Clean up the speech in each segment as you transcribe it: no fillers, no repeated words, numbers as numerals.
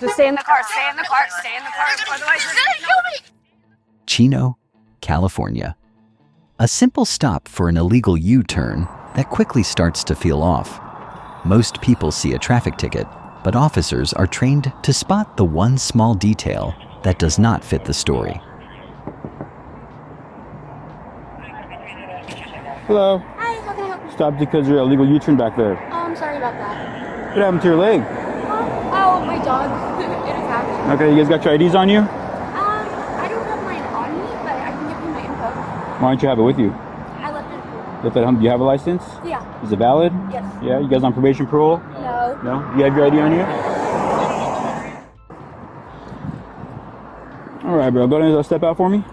Just stay in the car, stay in the car, stay in the car. Otherwise you're gonna kill me. Chino, California. A simple stop for an illegal U-turn that quickly starts to feel off. Most people see a traffic ticket, but officers are trained to spot the one small detail that does not fit the story. Hello. Hi, how can I help you? Stopped because you're illegal U-turn back there. Oh, I'm sorry about that. What happened to your leg? Oh, my dog. It attacked. Okay, you guys got your IDs on you? I don't have mine on me, but I can give you my info. Why don't you have it with you? I left it at home. Left at home. Do you have a license? Yeah. Is it valid? Yes. Yeah. You guys on probation parole? No. No? You have your ID on you? All right, bro. Go ahead and step out for me.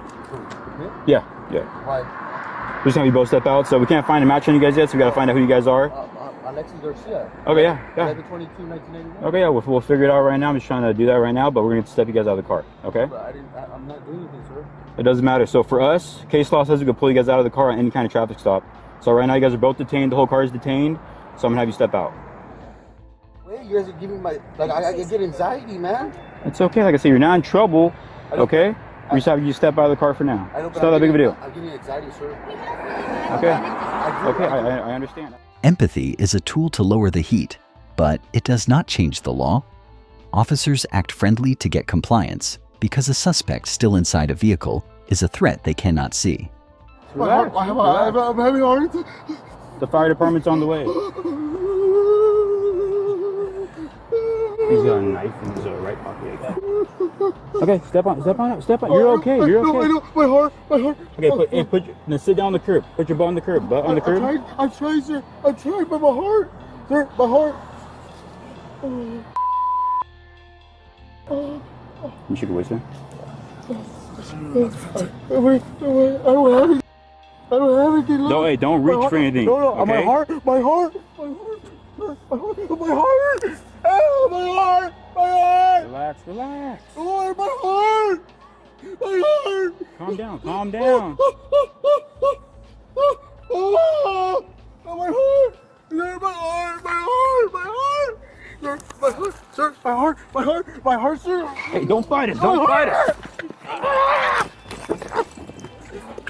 Yeah. Yeah. Why? We're just gonna have you both step out. So we can't find a match on you guys yet. So we gotta find out who you guys are. Alexis Garcia. Okay. Yeah. Yeah. 11/22, 1981. Okay. Yeah. We'll figure it out right now. I'm just trying to do that right now. But we're gonna step you guys out of the car. Okay. But I'm not doing anything, sir. It doesn't matter. So for us, case law says we can pull you guys out of the car on any kind of traffic stop. So right now you guys are both detained. The whole car is detained. So I'm gonna have you step out. Wait, you guys are giving my I get anxiety, man. It's okay. Like I said, you're not in trouble. Okay. We just have you step out of the car for now. I know, It's not that big of a deal. I'm getting anxiety, sir. Okay. Okay. I understand. Empathy is a tool to lower the heat, but it does not change the law. Officers act friendly to get compliance because a suspect still inside a vehicle is a threat they cannot see. Relax. I'm having a heart attack. The fire department's on the way. He's got a knife in his right pocket. Okay, step on. You're okay. You're okay. No, I know. My heart. Okay, now sit down on the curb. Put your butt on the curb. Butt on the curb. I'm trying, sir. I'm trying, but my heart. Sir, my heart. You should wait, sir. Wait, I don't have it. I don't have anything. No, hey, don't reach for anything. No, okay? my heart. Oh, my heart. Relax. Oh, my heart. Calm down. Oh, my heart. Sir, my heart, sir. Hey, don't fight it. Don't fight it.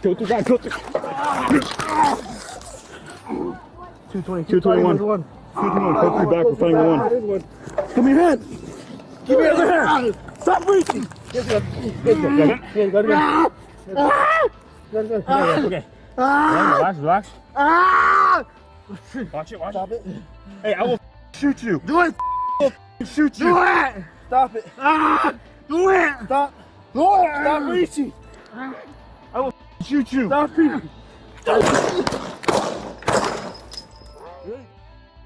Go through that. 221. 221. Go through back. We're fighting one. Give me your hand. Give me your other hand. Stop reaching. Okay. Relax. Watch it. Stop it. Hey, I will shoot you. Do it. Shoot you. Do it. Stop it. Do it. Stop. Stop reaching. I will shoot you. Stop reaching.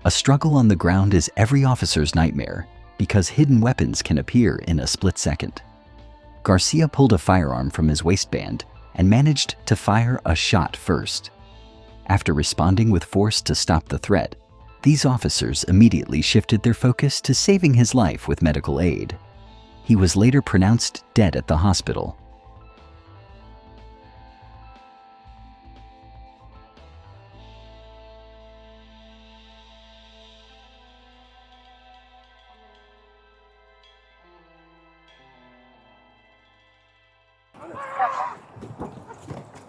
A struggle on the ground is every officer's nightmare because hidden weapons can appear in a split second. Garcia pulled a firearm from his waistband and managed to fire a shot first. After responding with force to stop the threat, these officers immediately shifted their focus to saving his life with medical aid. He was later pronounced dead at the hospital.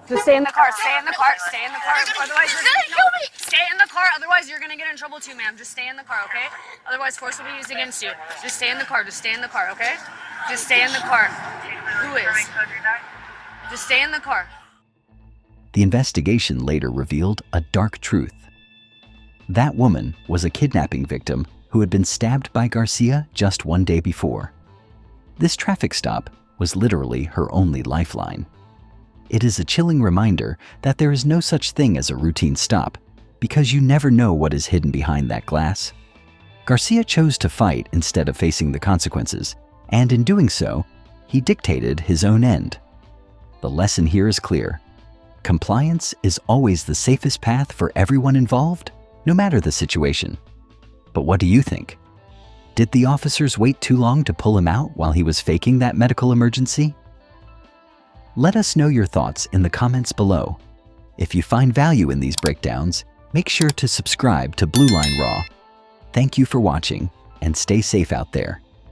Just stay in the car, stay in the car, stay in the car. Otherwise you're gonna kill me. Stay in the car, otherwise you're gonna get in trouble too, ma'am. Just stay in the car, okay? Otherwise force will be used against you. Just stay in the car, okay? Just stay in the car. Who is? Just stay in the car. The investigation later revealed a dark truth. That woman was a kidnapping victim who had been stabbed by Garcia just one day before. This traffic stop was literally her only lifeline. It is a chilling reminder that there is no such thing as a routine stop, because you never know what is hidden behind that glass. Garcia chose to fight instead of facing the consequences, and in doing so, he dictated his own end. The lesson here is clear. Compliance is always the safest path for everyone involved, no matter the situation. But what do you think? Did the officers wait too long to pull him out while he was faking that medical emergency? Let us know your thoughts in the comments below. If you find value in these breakdowns, make sure to subscribe to Blue Line Raw. Thank you for watching, and stay safe out there.